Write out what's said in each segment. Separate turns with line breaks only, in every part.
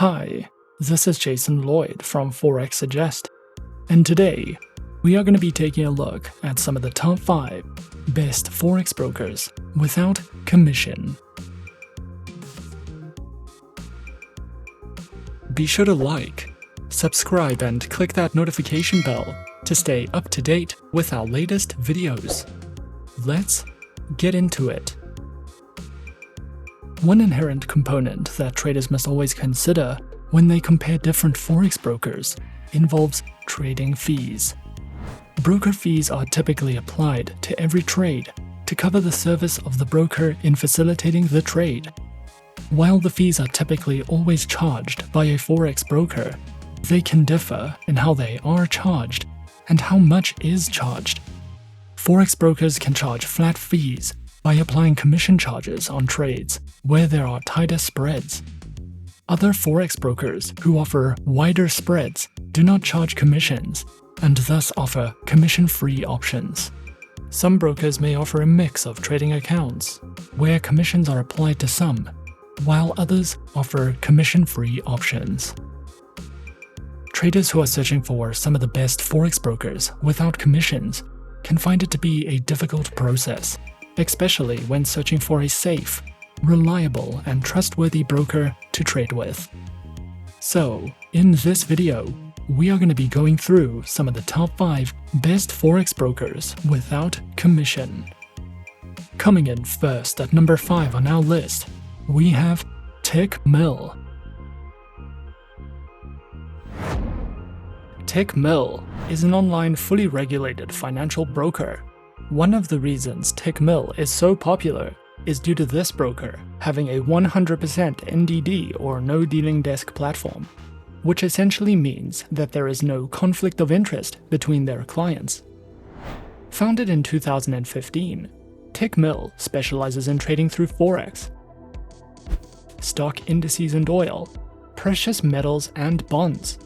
Hi, this is Jason Lloyd from Forexsuggest, and today we are going to be taking a look at some of the top 5 best Forex brokers without commission. Be sure to like, subscribe, and click that notification bell to stay up to date with our latest videos. Let's get into it. One inherent component that traders must always consider when they compare different Forex brokers involves trading fees. Broker fees are typically applied to every trade to cover the service of the broker in facilitating the trade. While the fees are typically always charged by a Forex broker, they can differ in how they are charged and how much is charged. Forex brokers can charge flat fees by applying commission charges on trades where there are tighter spreads. Other Forex brokers who offer wider spreads do not charge commissions and thus offer commission-free options. Some brokers may offer a mix of trading accounts where commissions are applied to some, while others offer commission-free options. Traders who are searching for some of the best Forex brokers without commissions can find it to be a difficult process, especially when searching for a safe, reliable, and trustworthy broker to trade with. So, in this video, we are going to be going through some of the top 5 best Forex brokers without commission. Coming in first at number 5 on our list, we have Tickmill. Tickmill is an online fully regulated financial broker. One of the reasons Tickmill is so popular is due to this broker having a 100% NDD or no dealing desk platform, which essentially means that there is no conflict of interest between their clients. Founded in 2015, Tickmill specializes in trading through Forex, stock indices and oil, precious metals and bonds.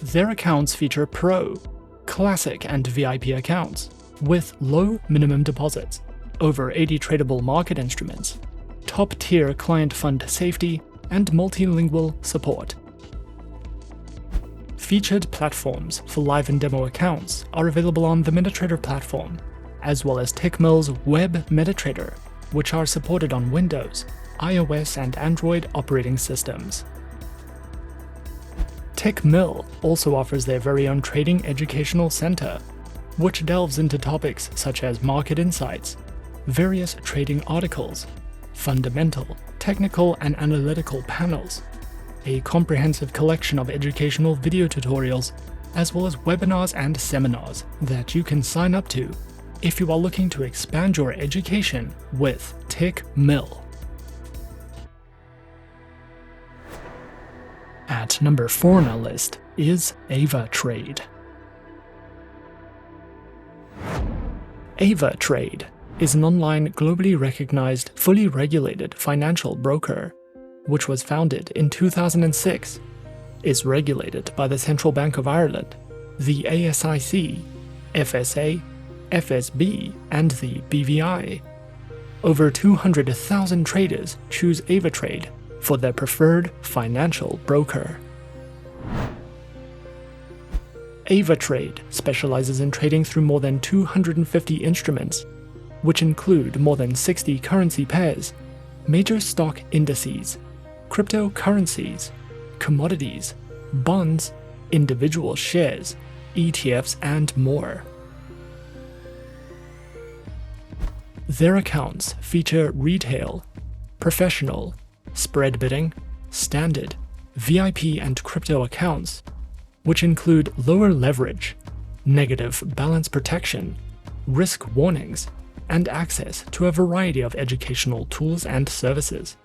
Their accounts feature Pro, Classic, and VIP accounts with low minimum deposits, over 80 tradable market instruments, top-tier client fund safety, and multilingual support. Featured platforms for live and demo accounts are available on the MetaTrader platform, as well as Tickmill's Web MetaTrader, which are supported on Windows, iOS, and Android operating systems. Tickmill also offers their very own trading educational center, which delves into topics such as market insights, various trading articles, fundamental, technical, and analytical panels, a comprehensive collection of educational video tutorials, as well as webinars and seminars that you can sign up to if you are looking to expand your education with Tickmill. At number 4 on our list is Avatrade. Avatrade is an online, globally recognized, fully regulated financial broker, which was founded in 2006, is regulated by the Central Bank of Ireland, the ASIC, FSA, FSB, and the BVI. Over 200,000 traders choose Avatrade for their preferred financial broker. Avatrade specializes in trading through more than 250 instruments, which include more than 60 currency pairs, major stock indices, cryptocurrencies, commodities, bonds, individual shares, ETFs, and more. Their accounts feature retail, professional, spread bidding, standard, VIP, and crypto accounts, which include lower leverage, negative balance protection, risk warnings, and access to a variety of educational tools and services.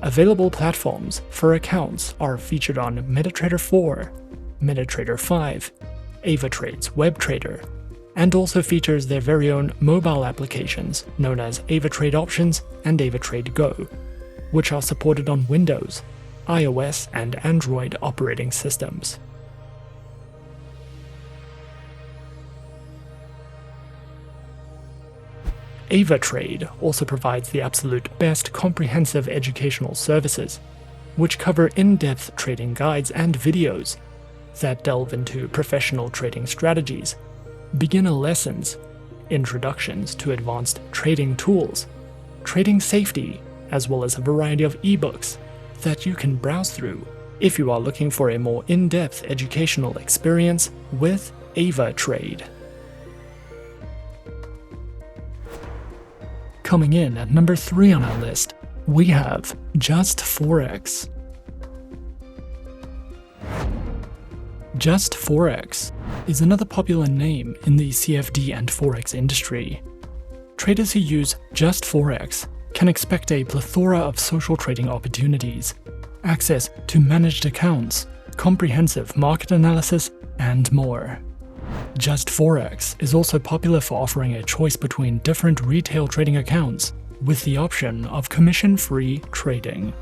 Available platforms for accounts are featured on MetaTrader 4, MetaTrader 5, Avatrade's WebTrader, and also features their very own mobile applications known as Avatrade Options and Avatrade Go, which are supported on Windows, iOS, and Android operating systems. Avatrade also provides the absolute best comprehensive educational services, which cover in-depth trading guides and videos that delve into professional trading strategies, beginner lessons, introductions to advanced trading tools, trading safety, as well as a variety of ebooks that you can browse through if you are looking for a more in-depth educational experience with Avatrade. Coming in at number 3 on our list, we have Just Forex. Just Forex is another popular name in the CFD and Forex industry. Traders who use Just Forex can expect a plethora of social trading opportunities, access to managed accounts, comprehensive market analysis, and more. Just Forex is also popular for offering a choice between different retail trading accounts with the option of commission-free trading.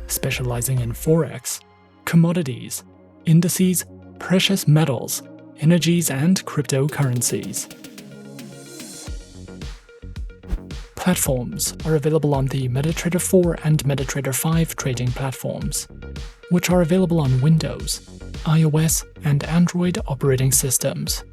Specializing in Forex, commodities, indices, precious metals, energies, and cryptocurrencies. Platforms are available on the MetaTrader 4 and MetaTrader 5 trading platforms, which are available on Windows, iOS, and Android operating systems.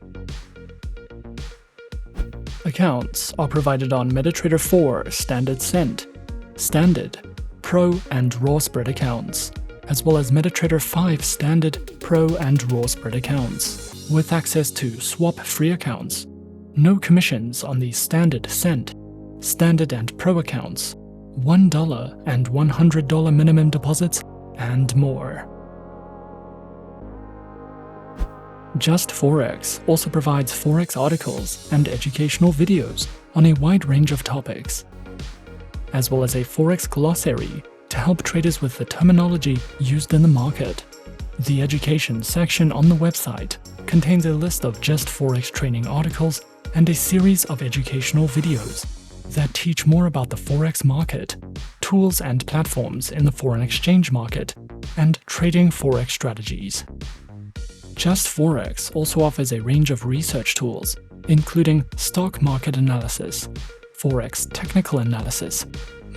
Accounts are provided on MetaTrader 4 Standard Cent, Standard, Pro, and Raw Spread accounts, as well as MetaTrader 5 Standard, Pro, and Raw Spread accounts, with access to swap-free accounts, no commissions on the Standard Cent, Standard and Pro accounts, $1 and $100 minimum deposits, and more. Just Forex also provides Forex articles and educational videos on a wide range of topics, as well as a Forex glossary to help traders with the terminology used in the market. The education section on the website contains a list of Just Forex training articles and a series of educational videos that teach more about the Forex market, tools and platforms in the foreign exchange market, and trading Forex strategies. Just Forex also offers a range of research tools, including stock market analysis, Forex technical analysis,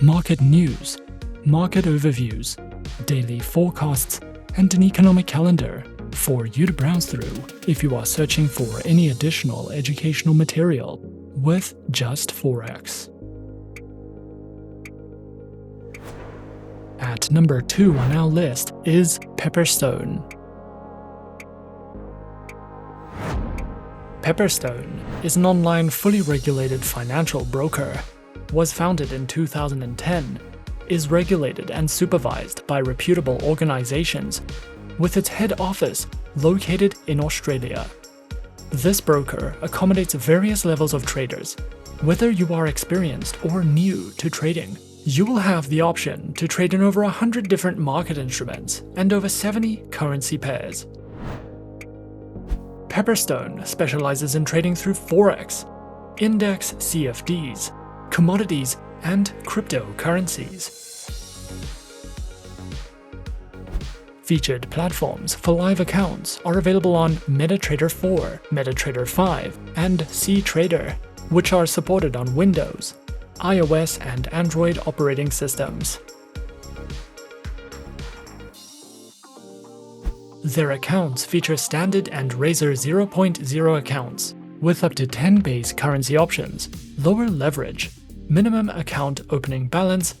market news, market overviews, daily forecasts, and an economic calendar for you to browse through if you are searching for any additional educational material with Just Forex. At number 2 on our list is Pepperstone. Pepperstone is an online fully regulated financial broker, was founded in 2010, is regulated and supervised by reputable organizations, with its head office located in Australia. This broker accommodates various levels of traders. Whether you are experienced or new to trading, you will have the option to trade in over 100 different market instruments and over 70 currency pairs. Pepperstone specializes in trading through Forex, index CFDs, commodities, and cryptocurrencies. Featured platforms for live accounts are available on MetaTrader 4, MetaTrader 5, and CTrader, which are supported on Windows, iOS, and Android operating systems. Their accounts feature standard and Razor 0.0 accounts, with up to 10 base currency options, lower leverage, minimum account opening balance,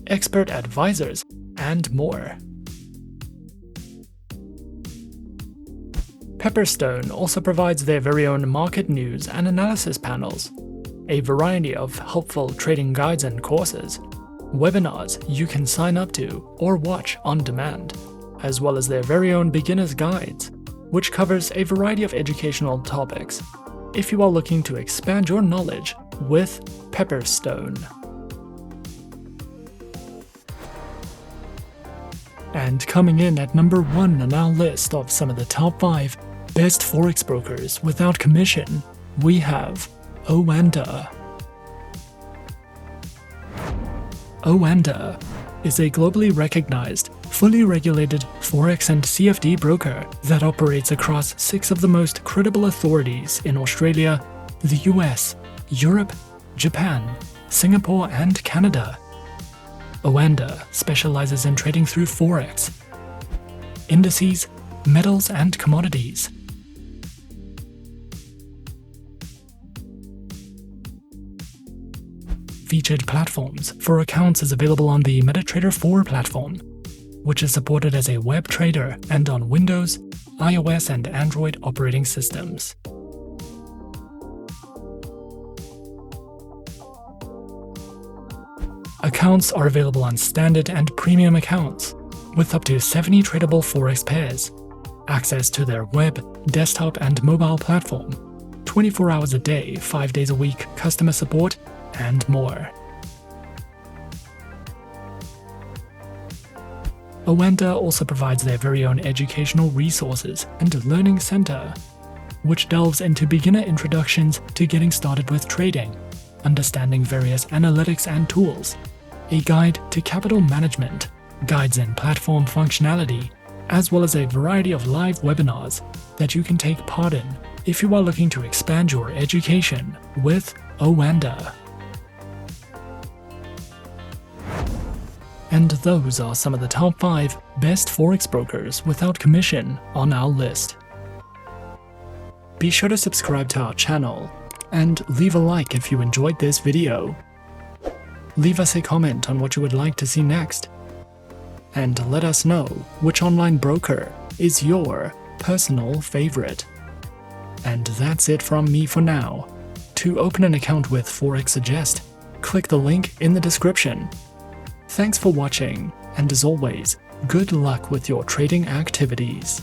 expert advisors, and more. Pepperstone also provides their very own market news and analysis panels, a variety of helpful trading guides and courses, webinars you can sign up to or watch on demand, as well as their very own beginner's guides, which covers a variety of educational topics if you are looking to expand your knowledge with Pepperstone. And coming in at number 1 on our list of some of the top 5 best Forex brokers without commission, we have Oanda. Oanda is a globally recognized, fully regulated Forex and CFD broker that operates across 6 of the most credible authorities in Australia, the US, Europe, Japan, Singapore, and Canada. Oanda specializes in trading through Forex, indices, metals, and commodities. Featured platforms for accounts is available on the MetaTrader 4 platform, which is supported as a web trader and on Windows, iOS, and Android operating systems. Accounts are available on standard and premium accounts, with up to 70 tradable Forex pairs, access to their web, desktop, and mobile platform, 24 hours a day, 5 days a week customer support, and more. Oanda also provides their very own educational resources and learning center, which delves into beginner introductions to getting started with trading, understanding various analytics and tools, a guide to capital management, guides in platform functionality, as well as a variety of live webinars that you can take part in if you are looking to expand your education with Oanda. And those are some of the top 5 best Forex brokers without commission on our list. Be sure to subscribe to our channel and leave a like if you enjoyed this video. Leave us a comment on what you would like to see next. And let us know which online broker is your personal favorite. And that's it from me for now. To open an account with Forexsuggest, click the link in the description. Thanks for watching, and as always, good luck with your trading activities.